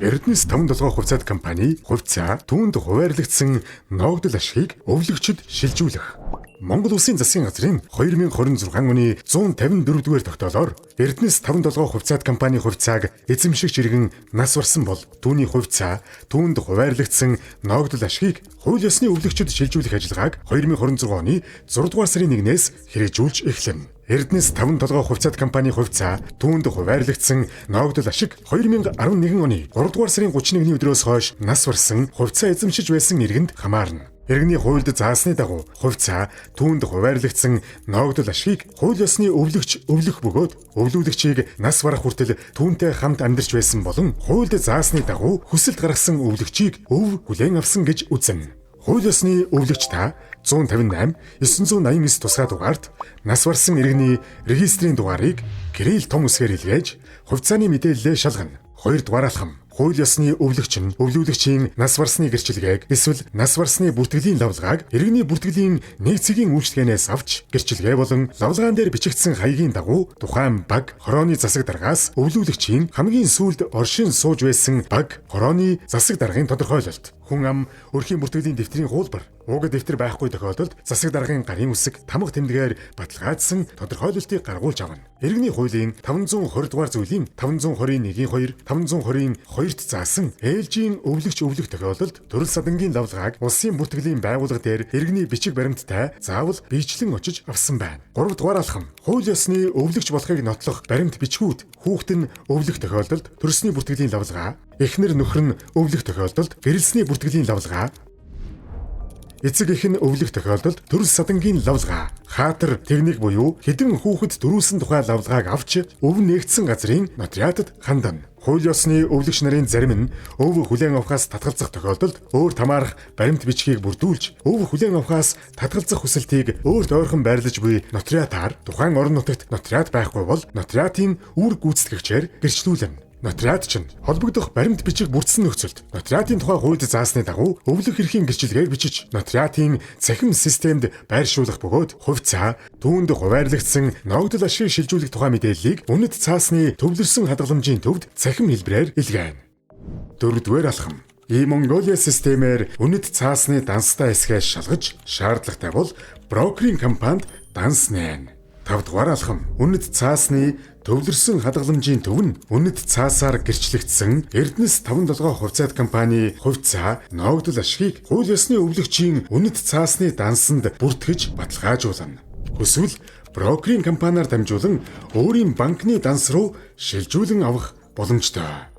Эрдэнэс 5-7 хувьцаат компани хувьцаа түүнд хуваарлагдсан ногдол ашгийг өвлөгчөд шилжүүлэх. Монгол Улсын засгийн газрын 2026 оны 154-р тогтоолоор Эрдэнэс 5-7 хувьцаат компани хувьцааг эзэмшигч иргэн нас барсан бол түүний хувьцаа түүнд хуваарлагдсан ногдол ашгийг хууль ёсны өвлөгчөд шилжүүлэх ажиллагааг 2026 оны 6 дугаар сарын 1-ээс хэрэгжүүлж эхлэнэ. Эрдэнэс 5-7 хувьцаат компани хувьцаа түүнд хуваарлагдсан ногдол ашиг 2011 оны 3 дугаар сарын 31-ний өдрөөс хойш нас барсан хувьцаа эзэмшиж байсан иргэнд хамаарна. Иргэний хуульд заасны дагуу хувьцаа түүнд хуваарлагдсан ногдол ашгийг хууль ёсны өвлөгч өвлөх бөгөөд өвлүүлэгчийг нас барах хүртэл түүнтэй хамт амьдарч байсан болон хуульд заасны дагуу хүсэлт гаргасан өвлөгчийг өв хүлээн авсан гэж үзнэ. Хууль ёсны өвлөгч та 158 989 тусгай дугаард нас барсан иргэний регистрийн дугаарыг гэрэл том үсгээр илгээж хувьцааны мэдээлэлээ шалгана. 2 дугаар алхам. Хууль ёсны өвлөгч нь өвлүүлэгчийн нас барсны гэрчилгээг эсвэл нас барсны бүртгэлийн лавлгааг иргэний бүртгэлийн нэг цэгийн үйлчлэгээнээс авч гэрчилгээ болон лавлгаан дээр бичигдсэн хаягийн дагуу тухайн баг хорооны засаг даргаас өвлүүлэгчийн хамгийн сүүлд оршин сууж байсан баг хорооны засаг даргын тодорхойлолт. Хүн ам өрхийн бүртгэлийн дэвтрийн хуулбар уг дэвтэр байхгүй тохиолдолд засаг даргын гарын үсэг тамга тэмдгээр баталгаажсан тодорхойлолтыг гаргуулж авна. Иргэний хуулийн 520 дугаар зүйлийн 521-ийн 2, 520-ийн 2-т заасан ээлжийн өвлөгч өвлөх тохиолдолд төрөл садангийн лавлгааг улсын бүртгэлийн байгууллага дээр иргэний бичиг баримттай заавал биечлэн очиж авсан байна. 3 дугаар алхам. Хууль ёсны өвлөгч болохыг нотлох баримт бичгүүд хүүхэд нь өвлөх тохиолдолд төрөлсний бүртгэлийн лавлгаа, эхнэр нөхөр нь өвлөх тохиолдолд гэрэлсний бүртгэлийн лавлгаа, эцэг эх нь өвлөх тохиолдолд төрөл садангийн лавлгаа, хаатар техник буюу хэдэн хүүхэд дөрүүлсэн тухай лавлгааг авч өв нэгдсэн газрын нотариатад хандана. Хууль ёсны өвлөгч нарын зарим нь өв хүлээн авахаас татгалзах тохиолдолд өөр тамаарах баримт бичгийг бүрдүүлж өв хүлээн авахаас татгалзах хүсэлтийг өөрт ойрхон байрлаж буй нотариатаар тухайн орон нутагт нотариат байхгүй бол нотариатын үр гүйцэтгэгчээр гэрчлүүлнэ. Нотариат чинь холбогдох баримт бичиг бүрдсэн нөхцөлд нотариатын тухай хуульд заасны дагуу өвлөх эрхийн гэрчилгээг бичиж нотариатын цахим системд байршуулах бөгөөд хувьцаа түүнд хуваарлагдсан ногдол ашгийг шилжүүлэх тухай мэдээллийг үнэт цаасны төвлөрсөн хадгаламжийн төвд цахим хэлбэрээр илгээнэ. 4-р алхам. E-Mongolia системээр үнэт цаасны данстай эсгээс шалгаж шаардлагатай бол брокерийн компанид данс нээн. 5-р алхам. Үнэт цаасны төвлөрсөн хадгаламжийн төв нь үнэт цаасаар гэрчлэгдсэн Эрдэнэс 5-7 хувьцаат компани хувьцаа ногдол ашгийг хууль ёсны өвлөгчийн үнэт цаасны дансанд бүртгэж баталгаажуулна. Эсвэл брокерийн компаниар дамжуулан өөрийн банкны данс руу шилжүүлэн авах боломжтой.